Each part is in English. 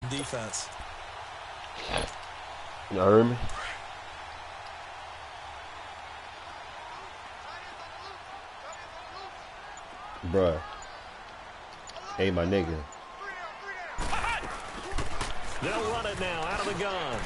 defense. You heard me? Bruh. Hey, my nigga. They'll run it now out of the gun.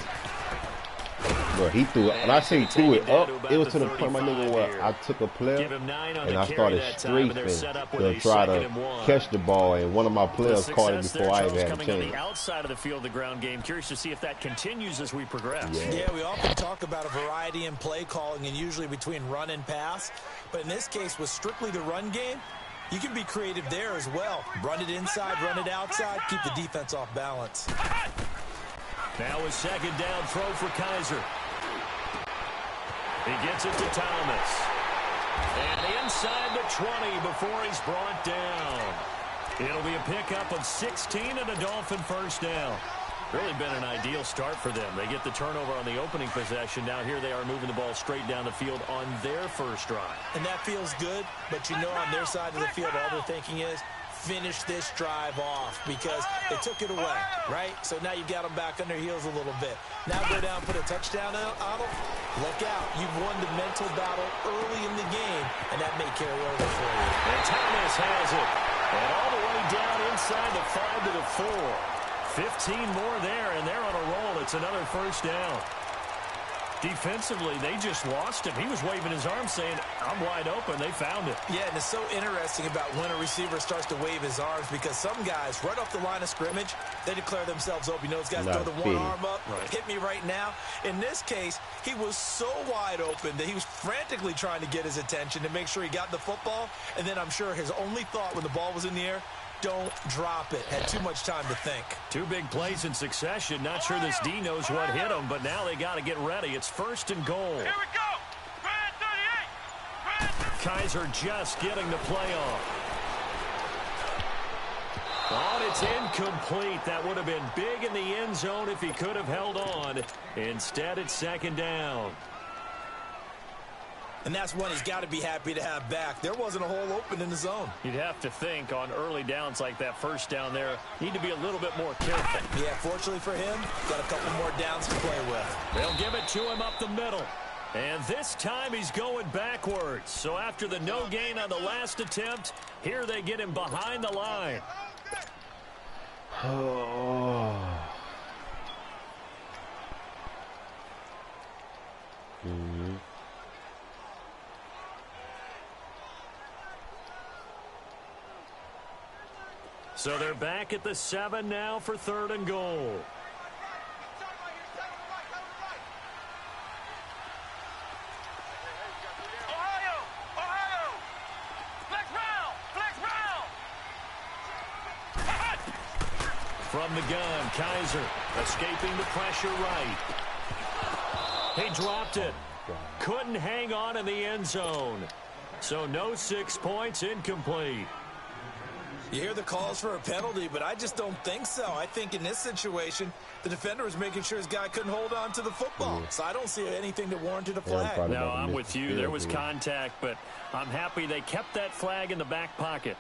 Bro, he threw it. When I say he threw it up, it was to the point, my nigga, where I took a player and I started strafing to try to catch the ball, and one of my players caught it before I even had a chance. On the outside of the field, the ground game. Curious to see if that continues as we progress. Yeah, we often talk about a variety in play calling and usually between run and pass. But in this case, with strictly the run game, you can be creative there as well. Run it inside, run it outside, keep the defense off balance. Now a second down throw for Kaiser. He gets it to Thomas. And inside the 20 before he's brought down. It'll be a pickup of 16 and a Dolphin first down. Really been an ideal start for them. They get the turnover on the opening possession. Now here they are moving the ball straight down the field on their first drive. And that feels good, but you know on their side of the field all they're thinking is, finish this drive off because they took it away, right? So now you got them back on their heels a little bit. Now go down, put a touchdown on them. Look out. You've won the mental battle early in the game, and that may carry over for you. And Thomas has it. And all the way down inside the 5 to the 4. 15 more there, and they're on a roll. It's another first down. Defensively, they just lost him. He was waving his arm saying, I'm wide open. They found it. Yeah, and it's so interesting about when a receiver starts to wave his arms because some guys, right off the line of scrimmage, they declare themselves open. You know, those guys throw the one arm up, hit me right now. In this case, he was so wide open that he was frantically trying to get his attention to make sure he got the football. And then I'm sure his only thought when the ball was in the air, don't drop it. Had too much time to think. Two big plays in succession. Not sure this D knows what hit him, but now they got to get ready. It's first and goal. Here we go. Brand 38. Kaiser just getting the play off. Oh, it's incomplete. That would have been big in the end zone if he could have held on. Instead, it's second down. And that's one he's got to be happy to have back. There wasn't a hole open in the zone. You'd have to think on early downs like that first down there, need to be a little bit more careful. Yeah, fortunately for him, got a couple more downs to play with. They'll give it to him up the middle. And this time he's going backwards. So after the no gain on the last attempt, here they get him behind the line. Oh. So they're back at the 7 now for third and goal. Ohio! Flex round! From the gun, Kaiser escaping the pressure right. He dropped it. Couldn't hang on in the end zone. So no 6 points, incomplete. You hear the calls for a penalty, but I just don't think so. I think in this situation, the defender was making sure his guy couldn't hold on to the football. So I don't see anything that warranted a flag. No, I'm with you. There was contact, but I'm happy they kept that flag in the back pocket.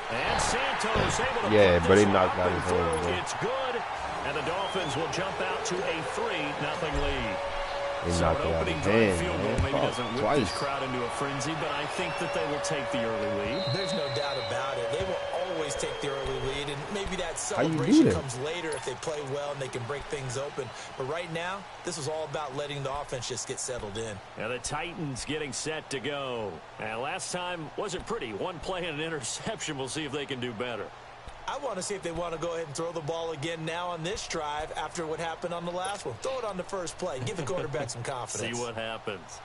And Santos able to but he knocked out his own. It's good, and the Dolphins will jump out to a 3-0 lead. He So knocked an it out opening of drive hand, field goal man. maybe doesn't whip Twice. this crowd into a frenzy, but I think that they will take the early lead. There's no doubt about it. They will always take the early lead, and maybe that How you do celebration that? comes later if they play well and they can break things open. But right now, this is all about letting the offense just get settled in. Now the Titans getting set to go. And last time wasn't pretty. One play and an interception. We'll see if they can do better. I want to see if they want to go ahead and throw the ball again now on this drive after what happened on the last one. Throw it on the first play. Give the quarterback some confidence. See what happens.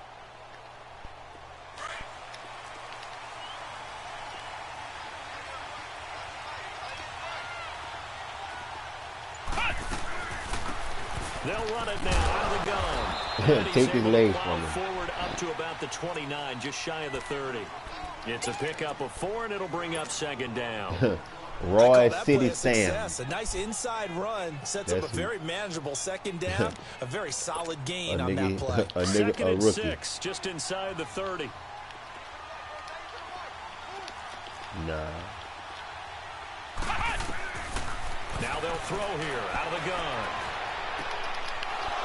They'll run it now out of the gun. Take his legs from him. Forward up to about the 29, just shy of the 30. It's a pickup of 4, and it'll bring up second down. Roy City Sam. A nice inside run sets up a very manageable second down. A very solid gain on that play. Second and rookie. 6, just inside the 30. Nah. Now they'll throw here out of the gun.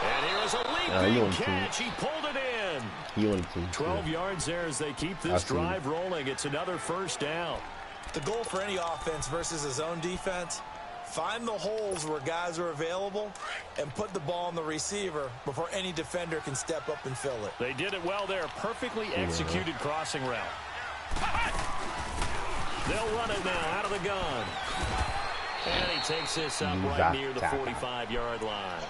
And here's a leaping catch. He pulled it in. 12 yards there as they keep this drive rolling. It's another first down. The goal for any offense versus a zone defense, find the holes where guys are available and put the ball on the receiver before any defender can step up and fill it. They did it well there. Perfectly executed crossing route. They'll run it now out of the gun. And he takes this up right near the 45-yard line.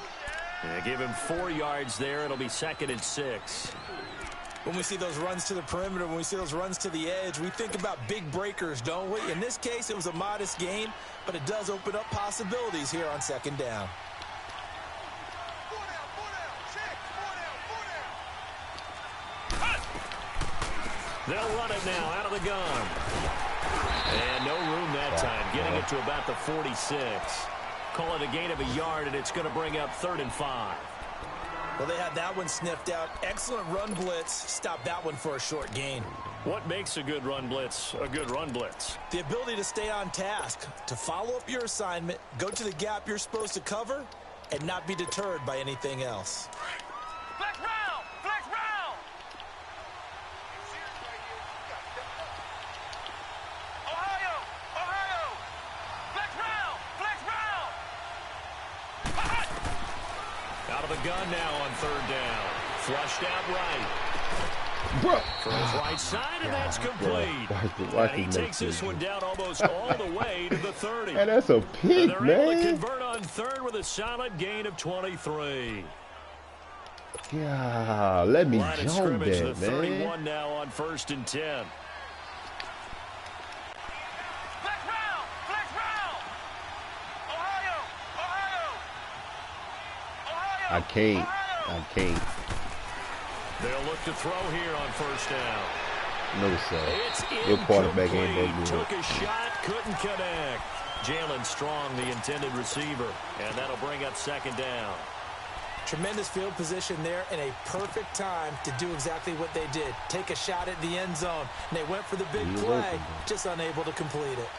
And give him 4 yards there. It'll be 2nd and 6. When we see those runs to the perimeter, when we see those runs to the edge, we think about big breakers, don't we? In this case, it was a modest gain, but it does open up possibilities here on 2nd down. They'll run it now out of the gun. And no room that time, getting it to about the 46. Call it a gain of a yard, and it's going to bring up 3rd and 5. Well, they had that one sniffed out. Excellent run blitz. Stop that one for a short gain. What makes a good run blitz a good run blitz? The ability to stay on task, to follow up your assignment, go to the gap you're supposed to cover, and not be deterred by anything else. Flex round! Flex round! Ohio! Ohio! Flex round! Flex round! Out of the gun now on 3rd down. Flushed out right. Throws right side, and that's complete. And he takes this one down almost all the way to the 30. And that's a pick, they're man. able to convert on 3rd with a solid gain of 23. Yeah, let me Line of jump scrimmage, that, the 31 man. now on 1st and 10. Flex round! Flex round! Ohio! Ohio! Ohio! I can't. They'll look to throw here on 1st down. No, sir. It's Your quarterback ain't incomplete. that good. Took a shot, couldn't connect. Jalen Strong, the intended receiver, and that'll bring up 2nd down. Tremendous field position there and a perfect time to do exactly what they did. Take a shot at the end zone. And they went for the big play, just unable to complete it.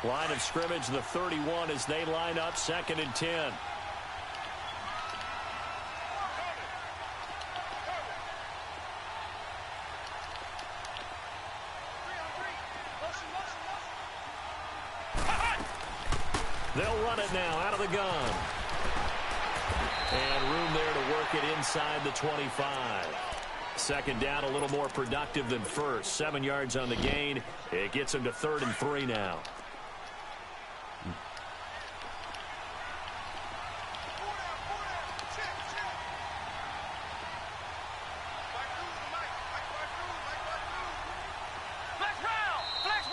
Line of scrimmage, the 31 as they line up 2nd and 10. They'll run it now out of the gun. And room there to work it inside the 25. 2nd down, a little more productive than 1st. 7 yards on the gain. It gets them to 3rd and 3 now.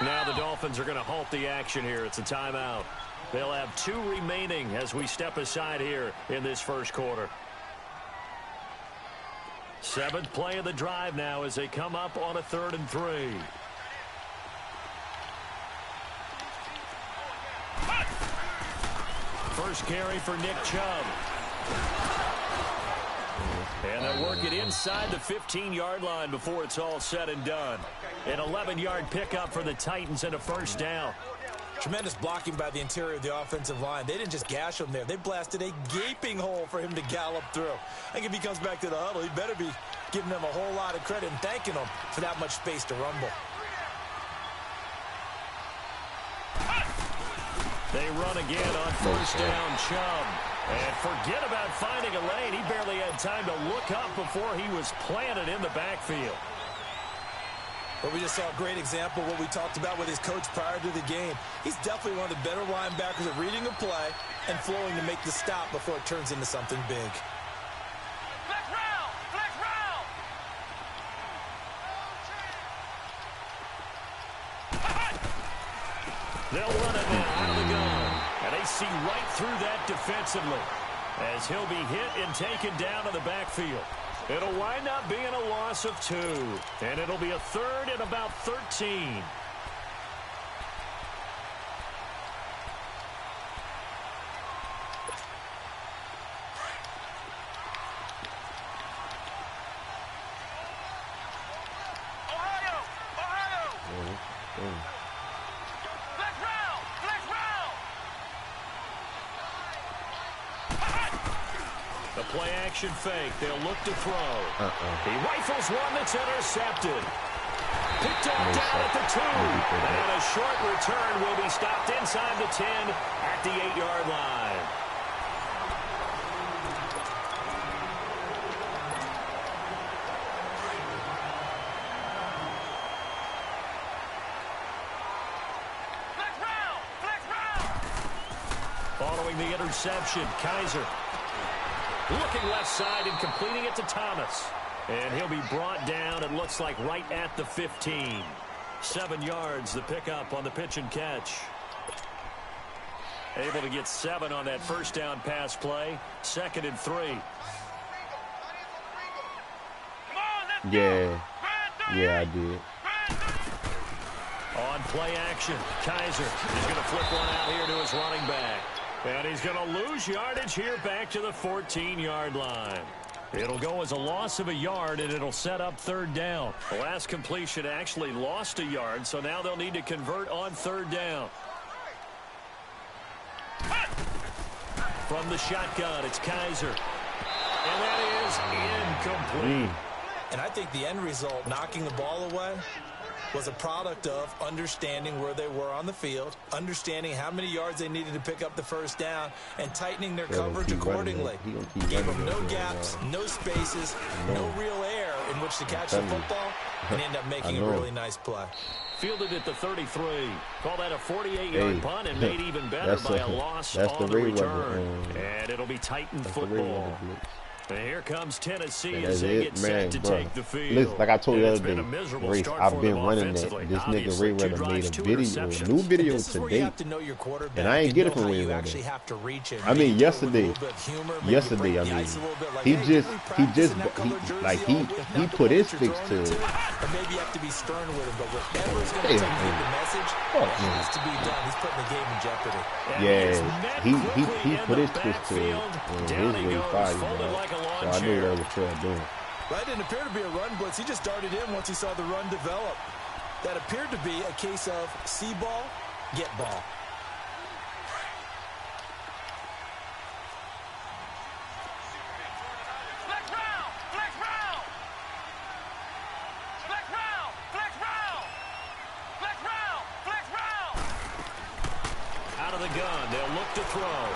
Now the Dolphins are going to halt the action here. It's a timeout. They'll have 2 remaining as we step aside here in this 1st quarter. 7th play of the drive now as they come up on a 3rd and 3. First carry for Nick Chubb. And they'll work it inside the 15-yard line before it's all said and done. An 11-yard pickup for the Titans and a 1st down. Tremendous blocking by the interior of the offensive line. They didn't just gash him there. They blasted a gaping hole for him to gallop through. I think if he comes back to the huddle, he better be giving them a whole lot of credit and thanking them for that much space to rumble. They run again on 1st down, Chubb. And forget about finding a lane. He barely had time to look up before he was planted in the backfield. But we just saw a great example of what we talked about with his coach prior to the game. He's definitely one of the better linebackers at reading a play and flowing to make the stop before it turns into something big. Flex round! Flex round! They'll run it now out of the gun. And they see right through that defensively as he'll be hit and taken down in the backfield. It'll wind up being a loss of 2. And it'll be a 3rd and about 13. Ohio! Ohio! Flex round! Flex round! play action fake. They'll look to throw. He rifles one that's intercepted. Picked off down at the 2. And a short return will be stopped inside the 10 at the 8-yard line. Following the interception, Kaiser looking left side and completing it to Thomas. And he'll be brought down, it looks like, right at the 15. 7 yards, the pickup on the pitch and catch. Able to get 7 on that first down pass play. 2nd and 3. Yeah, I did. On play action, Kaiser is going to flip one out here to his running back. And he's going to lose yardage here back to the 14-yard line. It'll go as a loss of a yard, and it'll set up 3rd down. The last completion actually lost a yard, so now they'll need to convert on 3rd down. From the shotgun, it's Kaiser. And that is incomplete. And I think the end result, knocking the ball away, was a product of understanding where they were on the field, understanding how many yards they needed to pick up the first down, and tightening their coverage accordingly. Gave them no gaps, no spaces, no real air in which to catch the football, and end up making a really nice play. Fielded at the 33. Call that a 48-yard punt, and made even better by a loss on the return. And it'll be Titan football. And here comes Tennessee as they get set to take the field. Listen, like I told you the other day, Race, I've been running that. This nigga Ray Runner made a new video today, and I ain't get it from Ray Runner. I mean, yesterday, I mean, he put his fix to it. Or maybe you have to be stern with him, but whatever is going to take the message, it has to be done. He's putting the game in jeopardy. Yeah, he put his twist to it, and his way fire, so I knew that was fair doing. That didn't appear to be a run blitz. He just darted in once he saw the run develop. That appeared to be a case of see ball, get ball. Out of the gun, they'll look to throw.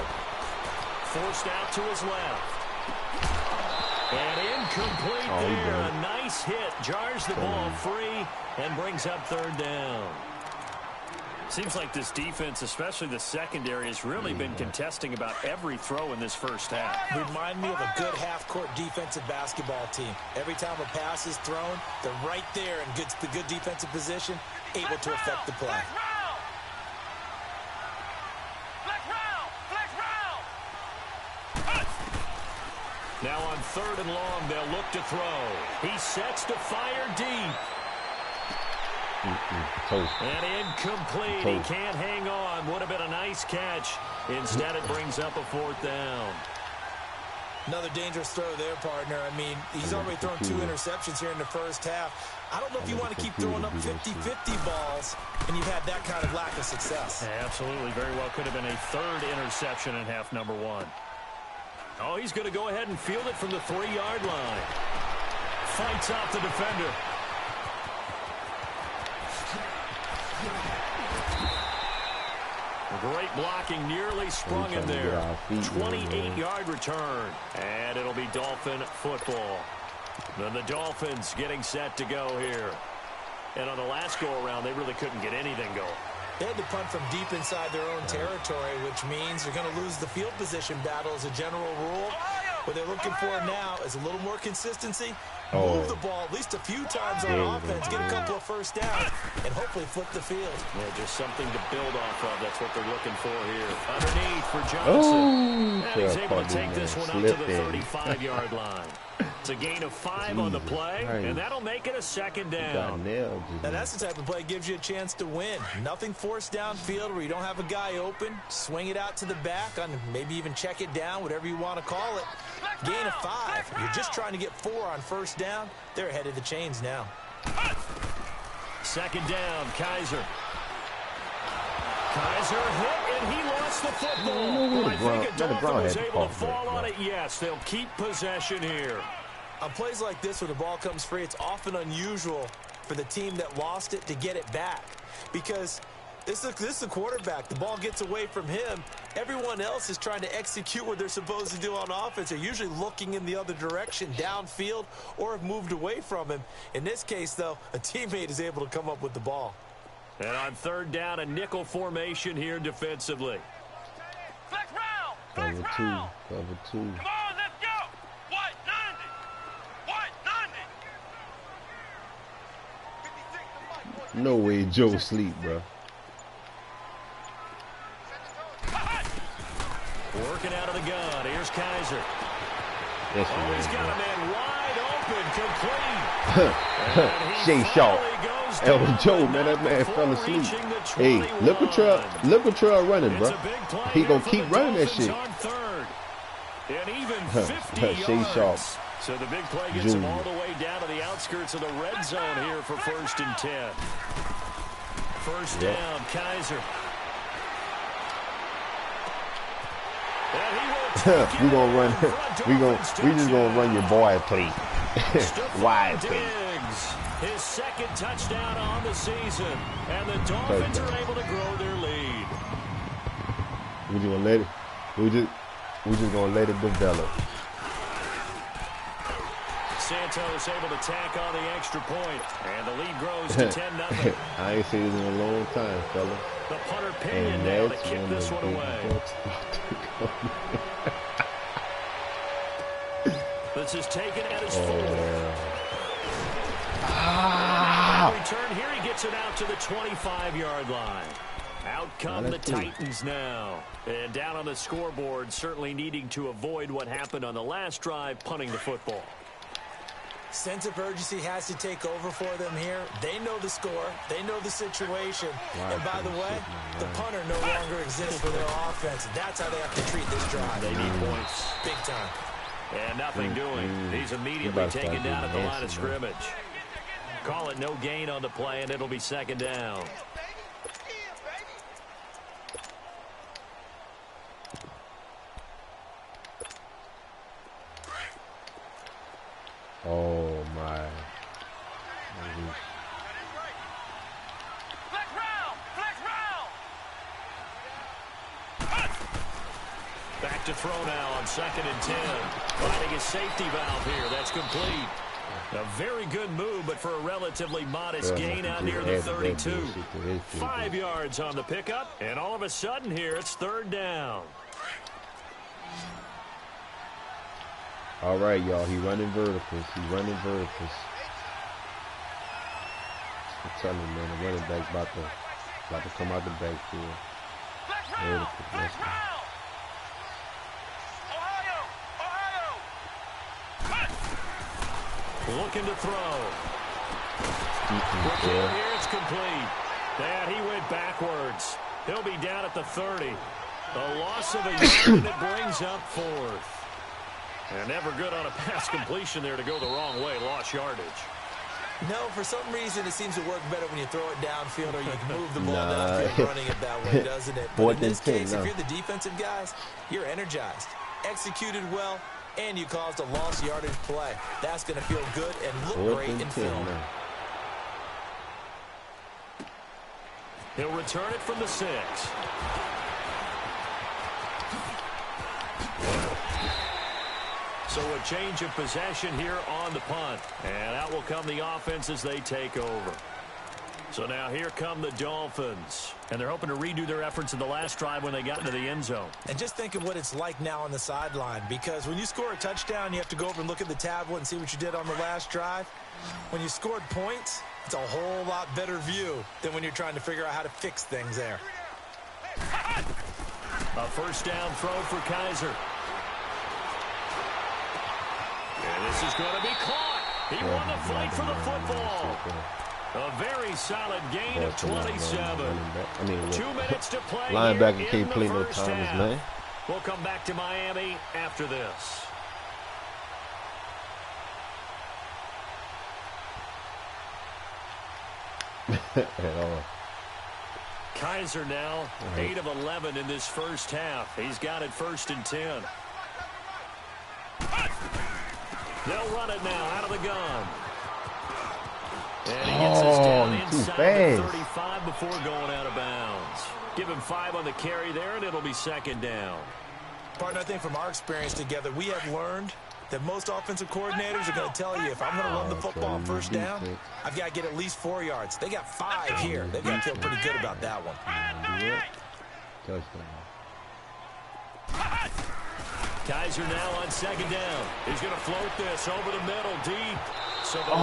Forced out to his left. And incomplete there. A nice hit. Jars the ball free and brings up 3rd down. Seems like this defense, especially the secondary, has really been contesting about every throw in this first half. Remind me of a good half-court defensive basketball team. Every time a pass is thrown, they're right there and gets the good defensive position, able to affect the play. Now on 3rd and long, they'll look to throw. He sets to fire deep. And incomplete. He can't hang on. Would have been a nice catch. Instead, it brings up a 4th down. Another dangerous throw there, partner. I mean, he's already thrown 2 interceptions here in the first half. I don't know if you want to keep throwing up 50-50 balls, and you've had that kind of lack of success. Absolutely. Very well could have been a 3rd interception in half number 1. Oh, he's going to go ahead and field it from the 3-yard line. Fights off the defender. Great blocking, nearly sprung him there. 28-yard return, and it'll be Dolphin football. Then the Dolphins getting set to go here. And on the last go-around, they really couldn't get anything going. They had to punt from deep inside their own territory, which means they're going to lose the field position battle as a general rule. What they're looking for now is a little more consistency. Move the ball at least a few times on offense, get a couple of first downs, and hopefully flip the field. Yeah, just something to build off of. That's what they're looking for here. Underneath for Johnson. And he's able to take this one up to the 35-yard line. It's a gain of 5 on the play, and that'll make it a 2nd down. Now, that's the type of play that gives you a chance to win. Nothing forced downfield where you don't have a guy open. Swing it out to the back, on maybe even check it down, whatever you want to call it. Gain of 5. You're just trying to get 4 on first down. They're ahead of the chains now. 2nd down, Kaiser. Kaiser hit, and he lost the football. Well, I think a Dolphin was able to fall on it. Yes, they'll keep possession here. On plays like this where the ball comes free, it's often unusual for the team that lost it to get it back. Because this is a quarterback. The ball gets away from him. Everyone else is trying to execute what they're supposed to do on offense. They're usually looking in the other direction, downfield, or have moved away from him. In this case, though, a teammate is able to come up with the ball. And on third down, a nickel formation here defensively. Flex round. Flex Cover two. round. Cover two. Come on, let's go. White 90. White 90. No way Joe sleep, bro. Working out of the gun. Here's Kaiser. Yes, Oh, he's got a man wide open, complete. Shea Sharp. Elvin Joe, man, that man fell asleep. Hey, look what Trell running, bro. He gonna keep running that shit. And even 50 Shea Sharp. So the big play gets him all the way down to the outskirts of the red zone here for 1st and 10. First down, Kaiser. We gonna run. We just gonna run your boy play. Wide play. His second touchdown on the season, and the Dolphins are able to grow their lead. We just gonna let it. We just gonna let it develop. Santos able to tack on the extra point, and the lead grows to 10-0. I ain't seen this in a long time, fella. The punter Pinion now to kick this one away. This is taken at his full. Return here, he gets it out to the 25-yard line. Out come the Titans now. And down on the scoreboard, certainly needing to avoid what happened on the last drive, punting the football. Sense of urgency has to take over for them here. They know the score. They know the situation. And by the way, the punter no longer exists for their offense. That's how they have to treat this drive. They need points. Big time. And nothing doing. He's immediately taken down at the line of scrimmage. Call it no gain on the play, and it'll be 2nd down. Oh my. Flex round. Flex round. Back to throw now on 2nd and 10. Finding a safety valve here. That's complete. A very good move, but for a relatively modest gain out near the 32. 5 yards on the pickup, and all of a sudden here, it's 3rd down. All right, y'all. He running verticals. I'm telling you, man, the running back about to come out the backfield. Vertical. Let's go. Looking to throw. Here it's complete. And he went backwards. He'll be down at the 30. The loss of a yard that brings up 4th. And never good on a pass completion there to go the wrong way. Lost yardage. No, for some reason it seems to work better when you throw it downfield or you can move the ball downfield running it that way, doesn't it? But in this case, if you're the defensive guys, you're energized, executed well, and you caused a lost yardage play. That's going to feel good and look great in film. He'll return it from the 6. So a change of possession here on the punt. And out will come the offense as they take over. So now here come the Dolphins. And they're hoping to redo their efforts in the last drive when they got into the end zone. And just think of what it's like now on the sideline. Because when you score a touchdown, you have to go over and look at the tablet and see what you did on the last drive. When you scored points, it's a whole lot better view than when you're trying to figure out how to fix things there. A 1st down throw for Kaiser. And this is going to be caught. He won the fight for the football. A very solid gain of 27. 2 minutes to play. Linebacker can't play no Thomas, man. We'll come back to Miami after this. At all. Kaiser now 8 of 11 in this first half. He's got it 1st and 10. They'll run it now out of the gun. And he gets us down inside the 35 before going out of bounds. Give him 5 on the carry there, and it'll be 2nd down. Partner, I think from our experience together, we have learned that most offensive coordinators are going to tell you, if I'm going to run the football on 1st down, I've got to get at least 4 yards. They got 5 here. They've got to feel pretty good about that one. Kaiser now on 2nd down. He's going to float this over the middle deep. So the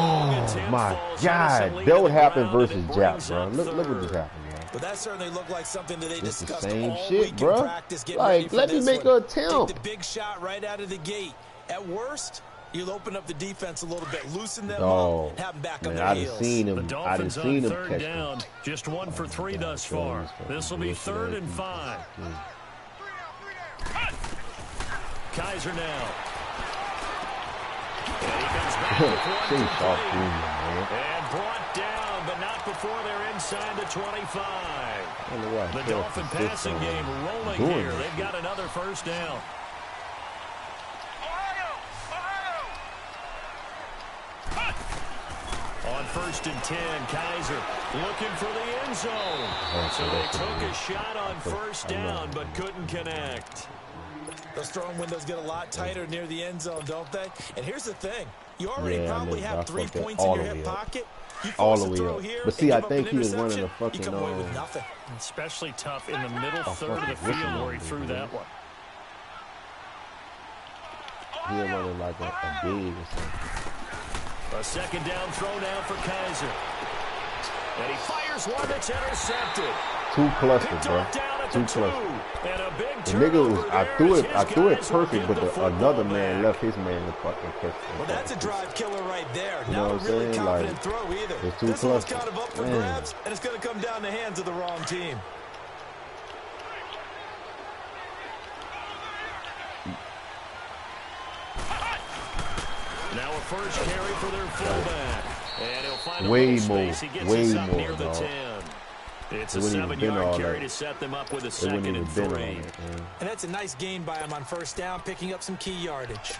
my God. That would happen versus Jap, bro. Look what just happened, man. But that certainly looked like something that they discussed the same all shit, week bro. in practice. Like, let me make an attempt. Take the big shot right out of the gate. At worst, you'll open up the defense a little bit, loosen them up, have them back on their heels. The Dolphins on 3rd down, just 1 for 3 thus far. This will be 3rd and 5. Kaiser now. And he comes back with 1 and brought down, but not before they're inside the 25. The Dolphin passing game rolling here. They've got another 1st down. On 1st and 10, Kaiser looking for the end zone. So they took a shot on 1st down, but couldn't connect. Those throwing windows get a lot tighter near the end zone, don't they? And here's the thing. You already probably have 3 points in your hip pocket. You force a throw here, but see, I think he was running a fucking... You come away with nothing. Especially tough in the middle third of the field where he threw that one. He was running like a big or something. A 2nd down throw now for Kaiser. And he fires one that's intercepted. 2 clusters, bro. 2 clusters. The nigga was, I threw it perfect, but another man left his man to fucking catch it. Well, that's a drive killer right there. You know Not a really confident like, throw either. This one's kind of up for grabs, and it's going to come down the hands of the wrong team. Now a first carry for their fullback. And he'll find a way space. He gets us up near the 10. It's a 7-yard carry to set them up with a 2nd and 3. And that's a nice gain by him on 1st down, picking up some key yardage.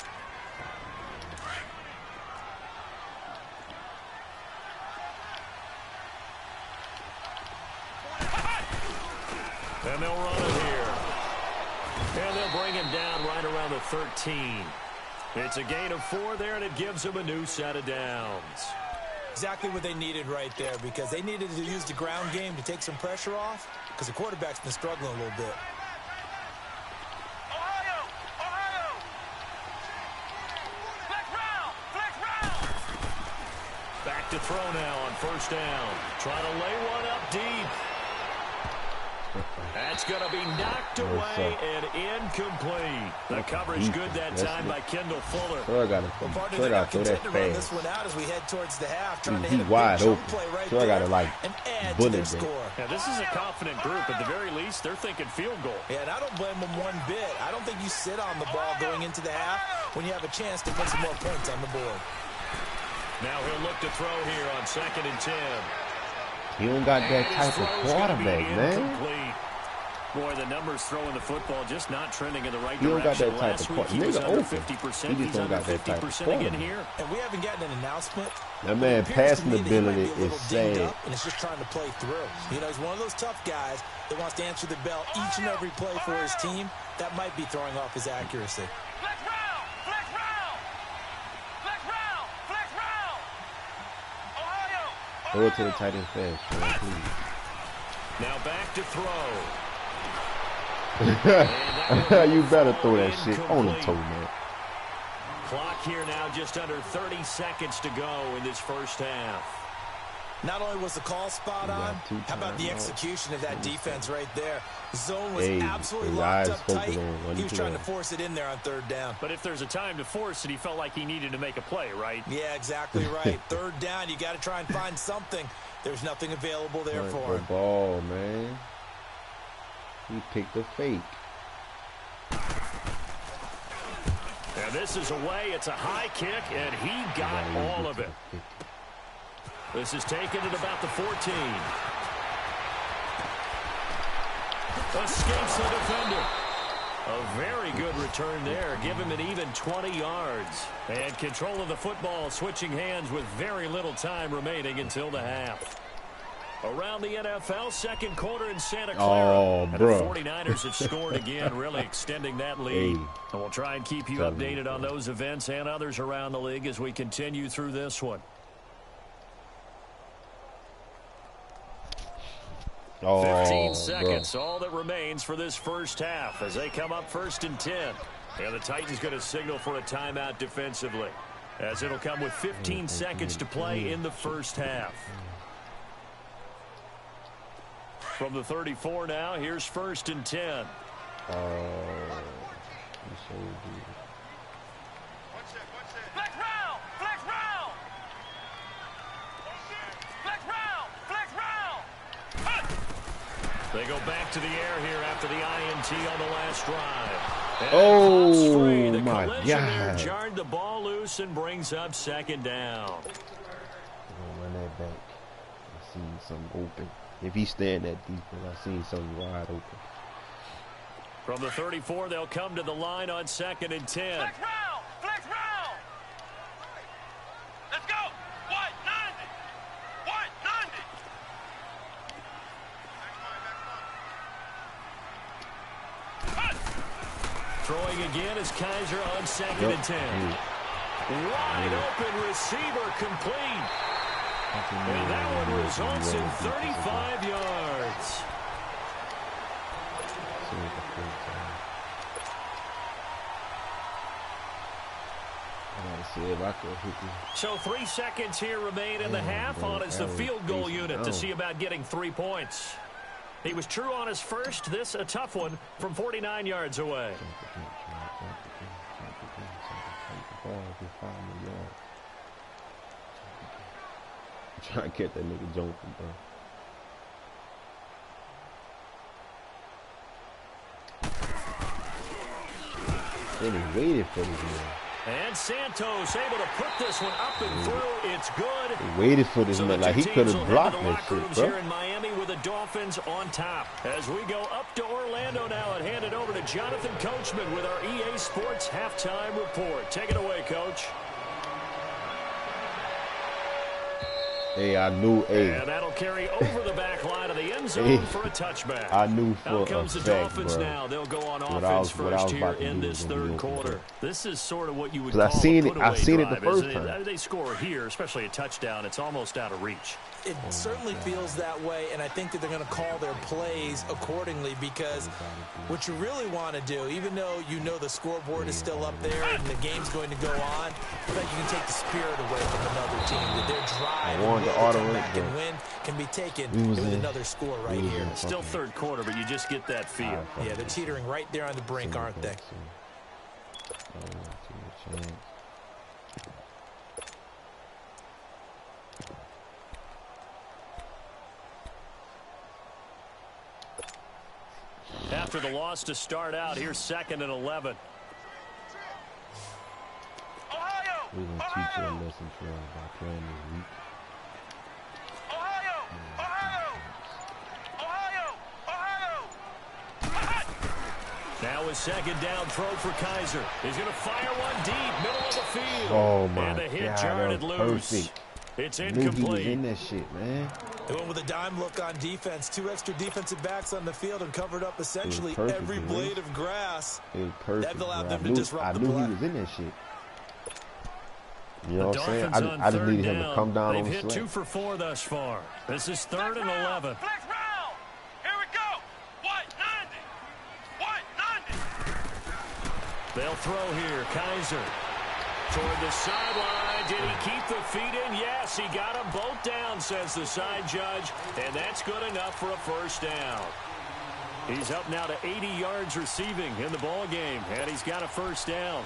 And they'll run it here. And they'll bring him down right around the 13. It's a gain of 4 there, and it gives them a new set of downs. Exactly what they needed right there, because they needed to use the ground game to take some pressure off, because the quarterback's been struggling a little bit. Back to throw now on 1st down. Trying to lay one up deep. That's going to be knocked away and incomplete. The coverage good that time by Kendall Fuller. So I got to throw that fast. This one out as we head towards the half, trying to hit wide open. So I got to like bullet it. Now this is a confident group. At the very least, they're thinking field goal. Yeah, and I don't blame them one bit. I don't think you sit on the ball going into the half when you have a chance to put some more points on the board. Now he'll look to throw here on 2nd and 10. He don't got that type of quarterback, man. Boy, the numbers throwing the football just not trending in the right direction. He don't got that type of quarterback. Nigga open. 50%. He's under 50% again here. And we haven't gotten an announcement. That man passing ability is sad. And it's just trying to play through. You know, he's one of those tough guys that wants to answer the bell each and every play for his team. That might be throwing off his accuracy. Throw it to the tight end fast, man, please. Now back to throw. You better throw that shit on the toe, man. Clock here now just under 30 seconds to go in this first half. Not only was the call spot on, how about the execution of that defense right there? Zone was absolutely locked up tight. He was trying to force it in there on 3rd down. But if there's a time to force it, he felt like he needed to make a play, right? Yeah, exactly right. 3rd down, you got to try and find something. There's nothing available there for him. Ball, man. He picked a fake. And this is away. It's a high kick, and he got all of it. This is taken at about the 14. Escapes the defender. A very good return there. Give him an even 20 yards. And control of the football switching hands with very little time remaining until the half. Around the NFL, second quarter in Santa Clara. And the 49ers have scored again, really extending that lead. And we'll try and keep you updated on those events and others around the league as we continue through this one. 15 seconds, all that remains for this first half as they come up 1st and 10. And the Titans going to signal for a timeout defensively as it'll come with 15 seconds to play in the first half. From the 34 now, here's 1st and 10. Flex round! Flex round! Flex round! Flex round! They go back to the air here after the INT on the last drive. And oh, the my God. Jarred the ball loose and brings up 2nd down. Run that back. I seen something open. If he's staying that deep, I seen something wide open. From the 34, they'll come to the line on 2nd and 10. Flex round! Flex round! Let's go! What? 90! What? 90! Throwing again is Kaiser on 2nd and 10. Wide open receiver complete. And that one results in 35 yards. So 3 seconds here remain in the half on as the field goal unit to see about getting 3 points. He was true on his first. This a tough one from 49 yards away. Trying to get that nigga jumping, bro. Then he waited for this man. And Santos able to put this one up and through. It's good. He waited for this man. Like, he could have blocked that shit, bro. Here in Miami with the Dolphins on top. As we go up to Orlando now and hand it over to Jonathan Coachman with our EA Sports halftime report. Take it away, Coach. Hey, I knew, and that'll carry over the back line of the end zone for a touchback. I knew for Out comes a the fact, Dolphins bro. now. They'll go on offense first here in this third quarter. This is sort of what you would call I seen it the first time. time. They score here, especially a touchdown. It's almost out of reach. It certainly feels that way, and I think that they're going to call their plays accordingly because what you really want to do, even though you know the scoreboard is still up there and the game's going to go on, I think you can take the spirit away from another team. That their drive and will to come back and win can be taken with another score right here. Still third quarter, but you just get that feel. Yeah, they're teetering right there on the brink, aren't they? After the loss to start out, here's 2nd and 11. Ohio! We're going to teach you a lesson by playing this week. Ohio! Ohio! Ohio! Now a 2nd down throw for Kaiser. He's going to fire one deep, middle of the field. Oh, my and the hit God, jarred it loose. Perfect. It's incomplete. He was in incomplete. that shit, man. They went with a dime look on defense. 2 extra defensive backs on the field and covered up essentially every blade of grass. It was perfect. That allowed them to disrupt the play. I knew he was in that shit. You know what I'm saying? I just needed him to come down on the They've hit slant. 2 for 4 thus far. This is 3rd and 11. Flex round! Here we go! What? 90! What? 90! They'll throw here. Kaiser toward the sideline. Did he keep the feet in? Yes, he got them both down, says the side judge. And that's good enough for a first down. He's up now to 80 yards receiving in the ball game, and he's got a first down.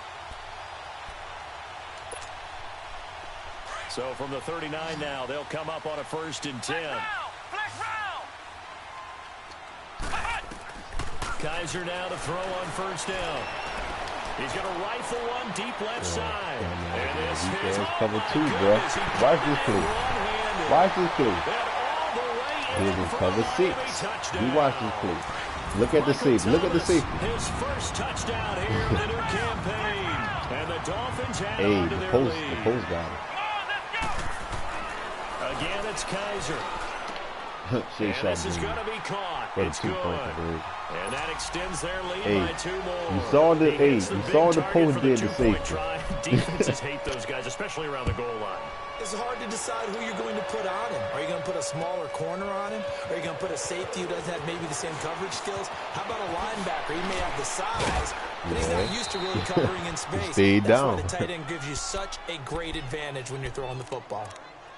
So from the 39 now, they'll come up on a 1st and 10. Flex round! Kaiser now to throw on 1st down. He's going to rifle one deep left side. And this is cover 2, bro. Watch this play. Watch this play. Here's his cover 6. We watch this play. Look at the safety. Look at the safety. His first touchdown here in the new campaign. And the Dolphins add on to The their post lead. got Again, it's Kaiser. it. And this is going to be caught. It's good. And that extends their lead by 2 more. You saw the post did the safety. Defenses hate those guys, especially around the goal line. It's hard to decide who you're going to put on him. Are you going to put a smaller corner on him? Are you going to put a safety who doesn't have maybe the same coverage skills? How about a linebacker? He may have the size, but he's not used to really covering in space. That's why the tight end gives you such a great advantage when you're throwing the football.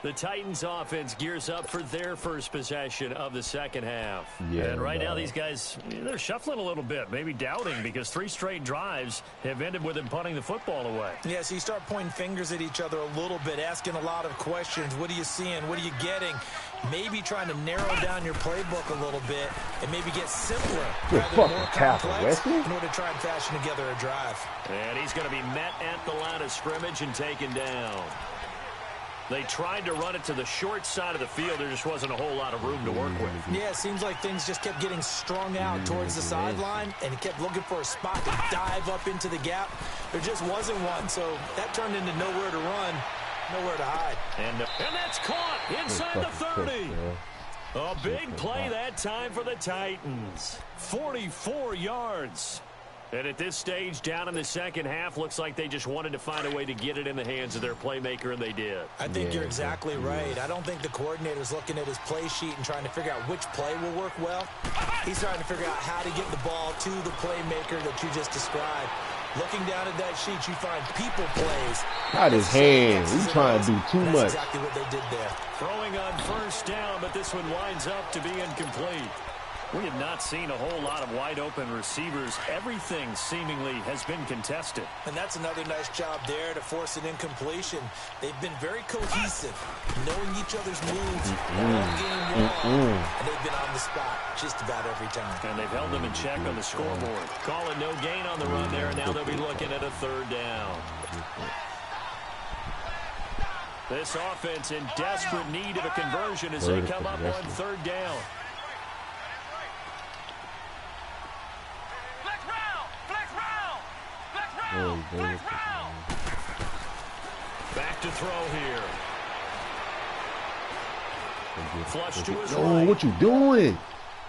The Titans offense gears up for their first possession of the second half. Yeah, and right now these guys, they're shuffling a little bit, maybe doubting, because 3 straight drives have ended with them punting the football away. Yeah, so you start pointing fingers at each other a little bit, asking a lot of questions. What are you seeing? What are you getting? Maybe trying to narrow down your playbook a little bit and maybe get simpler rather than more complex in order to try and fashion together a drive. And he's going to be met at the line of scrimmage and taken down. They tried to run it to the short side of the field. There just wasn't a whole lot of room to work with. Yeah, it seems like things just kept getting strung out towards the sideline, and he kept looking for a spot to dive up into the gap. There just wasn't one, so that turned into nowhere to run, nowhere to hide. And that's caught inside the 30. A big play that time for the Titans. 44 yards. And at this stage, down in the second half, looks like they just wanted to find a way to get it in the hands of their playmaker, and they did. I think you're exactly right. I don't think the coordinator's looking at his play sheet and trying to figure out which play will work well. He's trying to figure out how to get the ball to the playmaker that you just described. Looking down at that sheet, you find people plays. Not his hands. He's trying to do too much. That's exactly what they did there. Throwing on first down, but this one winds up to be incomplete. We have not seen a whole lot of wide-open receivers. Everything seemingly has been contested. And that's another nice job there to force an incompletion. They've been very cohesive, knowing each other's moves all game long, and they've been on the spot just about every time. And they've held them in check on the scoreboard. Calling no gain on the run there, and now they'll be looking at a 3rd down. This offense in desperate need of a conversion as they come up on 3rd down. Back to throw here. Flush to his right. What you doing?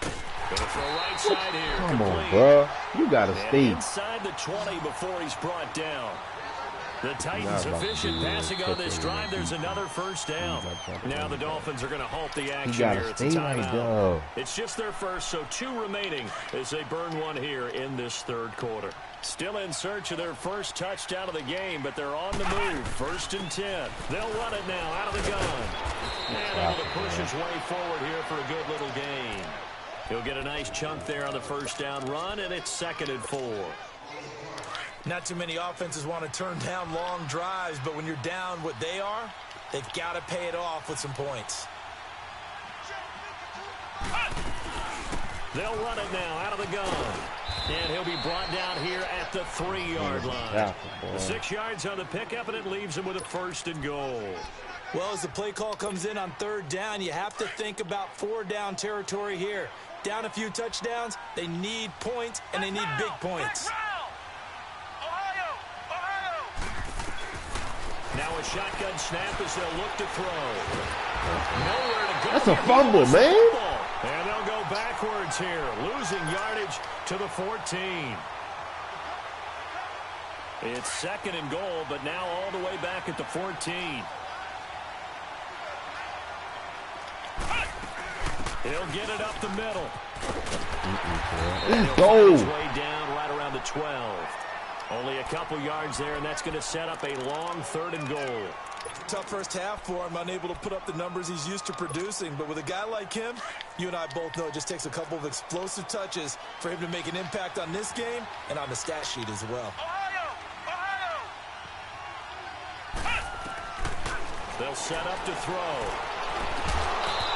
Gonna throw right side here. Come complete. on, bro. You gotta stay inside the 20 before he's brought down. The Titans efficient passing on this drive. There's another 1st down. Now the Dolphins are going to halt the action here. It's a timeout. It's just their first, so 2 remaining as they burn one here in this 3rd quarter. Still in search of their first touchdown of the game, but they're on the move. 1st and 10. They'll run it now out of the gun. And able to push his way forward here for a good little gain. He'll get a nice chunk there on the 1st down run, and it's 2nd and 4. Not too many offenses want to turn down long drives, but when you're down what they are, they've got to pay it off with some points. They'll run it now out of the gun. And he'll be brought down here at the 3-yard line. The 6 yards on the pickup, and it leaves him with a 1st and goal. Well, as the play call comes in on 3rd down, you have to think about 4-down territory here. Down a few touchdowns, they need points, and they need big points. Now a shotgun snap as they'll look to throw. Nowhere to go. That's a fumble, man. And they'll go backwards here, losing yardage to the 14. It's 2nd and goal, but now all the way back at the 14. He'll get it up the middle. Let's go. His way down right around the 12. Only a couple yards there, and that's going to set up a long 3rd and goal. Tough first half for him, unable to put up the numbers he's used to producing. But with a guy like him, you and I both know it just takes a couple of explosive touches for him to make an impact on this game and on the stat sheet as well. They'll set up to throw.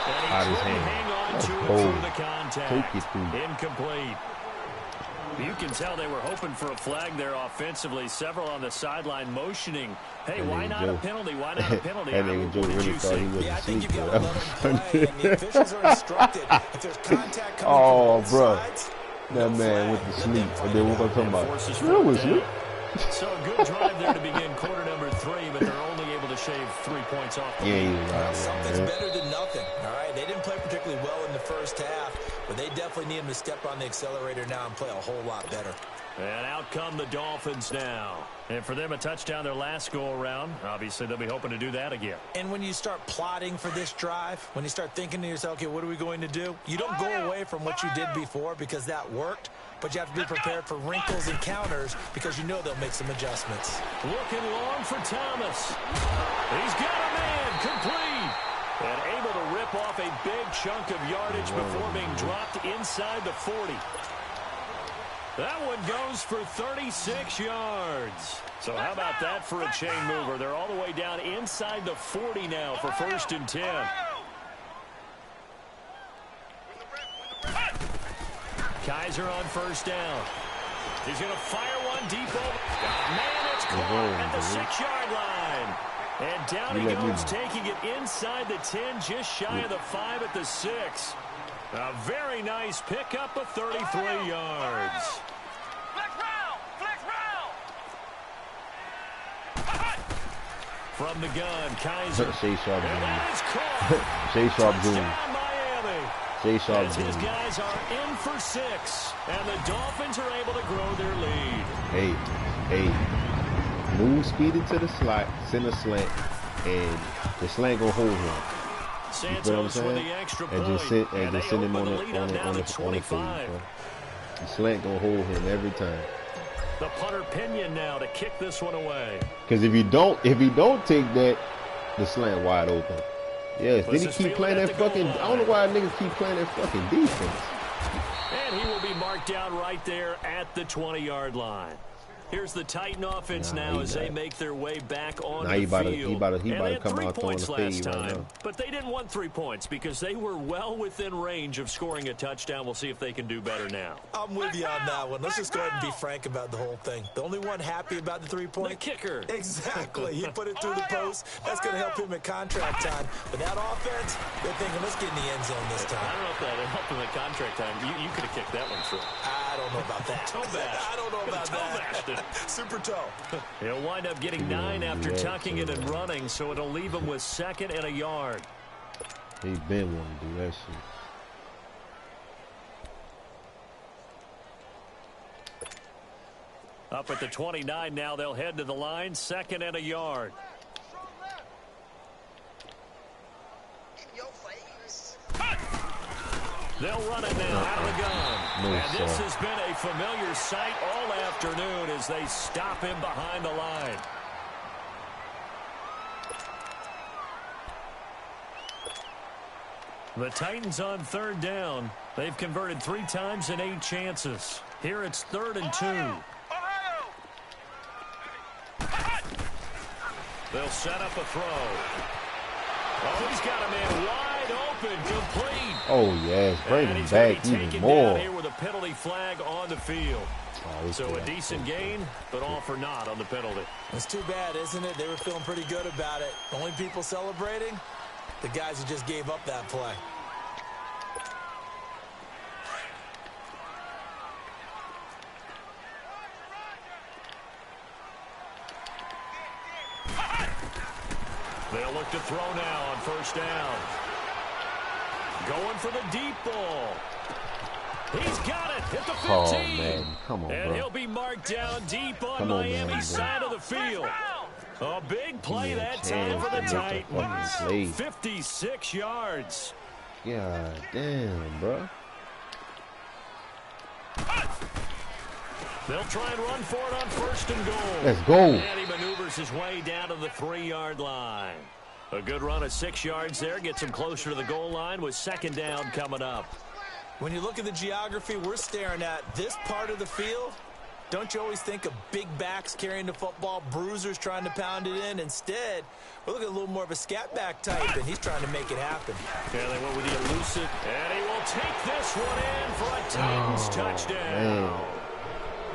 And he couldn't hang on to it through the contact. Incomplete. You can tell they were hoping for a flag there offensively. Several on the sideline motioning. Hey, why not a penalty? Why not a penalty? And Joe really thought he was asleep. I think you've got to let him play. And the officials are instructed. If there's contact coming from both sides, That man went to sleep, and then what I'm talking about? Where was he? So a good drive there to begin quarter number 3, but they're only able to shave 3 points off the lead. Right, something's better than nothing, all right? They didn't play particularly well in the first half, but they definitely need him to step on the accelerator now and play a whole lot better. And out come the Dolphins now. And for them, a touchdown their last go-around. Obviously, they'll be hoping to do that again. And when you start plotting for this drive, when you start thinking to yourself, okay, what are we going to do? You don't go away from what you did before because that worked, but you have to be prepared for wrinkles and counters because you know they'll make some adjustments. Looking long for Thomas. He's got a man complete. And able to rip off a big chunk of yardage before being dropped inside the 40. That one goes for 36 yards. So how about that for a chain mover? They're all the way down inside the 40 now for 1st and 10. Kaiser on 1st down. He's going to fire one deep over. Man, it's caught at the 6-yard line. And down he goes, taking it inside the 10, just shy of the 5 at the 6. A very nice pickup of 33 yards. From the gun, Kaiser. Shea Sharp Jr. Shea Sharp Jr. Shea Sharp Jr. His guys are in for 6, and the Dolphins are able to grow their lead. Hey, move speed into the slot, send a slant, and the slant gonna hold him. You feel what I'm saying? And just send him on the field. The slant gonna hold him every time. The punter Pinion now to kick this one away. Because if you don't take that, the slant wide open. Yes, then he keep playing that fucking. I don't know why niggas keep playing that fucking defense. And he will be marked down right there at the 20-yard line. Here's the Titan offense now as they make their way back on the field. He about to come out throwing the fade right now. But they didn't want 3 points because they were well within range of scoring a touchdown. We'll see if they can do better now. I'm with you on that one. Let's just go ahead and be frank about the whole thing. The only one happy about the 3-point? The kicker. Exactly. He put it through the post. That's going to help him at contract time. But that offense, they're thinking, let's get in the end zone this time. I don't know if that helped him at contract time. You could have kicked that one through. I don't know about that. I don't know about that. Super toe. He'll wind up getting 9 after tucking it and running, so it'll leave him with 2nd and a yard. He's been wanting to do that shit. Up at the 29 now, they'll head to the line, 2nd and a yard. They'll run it now out of the gun. And this has been a familiar sight all afternoon as they stop him behind the line. The Titans on 3rd down. They've converted 3 times in 8 chances. Here it's 3rd and 2. They'll set up a throw. Oh, he's got a man wide open, complete. Oh, yes, bring him back even more. Here with a penalty flag on the field. So a decent gain, but all for naught on the penalty. It's too bad, isn't it? They were feeling pretty good about it. Only people celebrating, the guys who just gave up that play. They'll look to throw now on 1st down. Going for the deep ball. He's got it at the 15. Oh, man. Come on, and bro. he'll be marked down deep on Miami's side of the field. A big play that time for the Titans. 56 yards. God damn, bro. They'll try and run for it on 1st and goal. Let's go. And he maneuvers his way down to the 3-yard line. A good run of 6 yards there. Gets him closer to the goal line with 2nd down coming up. When you look at the geography we're staring at, this part of the field, don't you always think of big backs carrying the football, bruisers trying to pound it in? Instead, we're looking at a little more of a scat back type, and he's trying to make it happen. Yeah, they went with the elusive. And he will take this one in for a Titans touchdown. Man.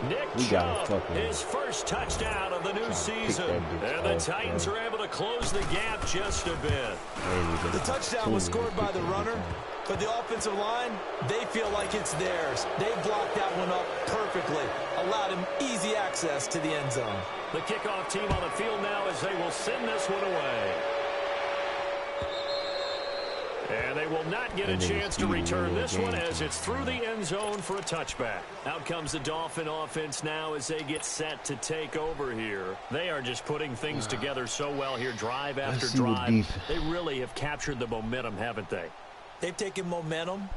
Nick Chubb, his first touchdown of the new season. And the Titans are able to close the gap just a bit. The touchdown was scored by the runner, For the offensive line, they feel like it's theirs. They blocked that one up perfectly, allowed him easy access to the end zone. The kickoff team on the field now as they will send this one away. And they will not get a chance to return this one as it's through the end zone for a touchback. Out comes the Dolphin offense now as they get set to take over here. They are just putting things together so well here, drive after drive. They really have captured the momentum, haven't they? They've taken momentum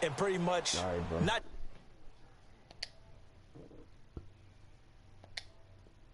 and pretty much not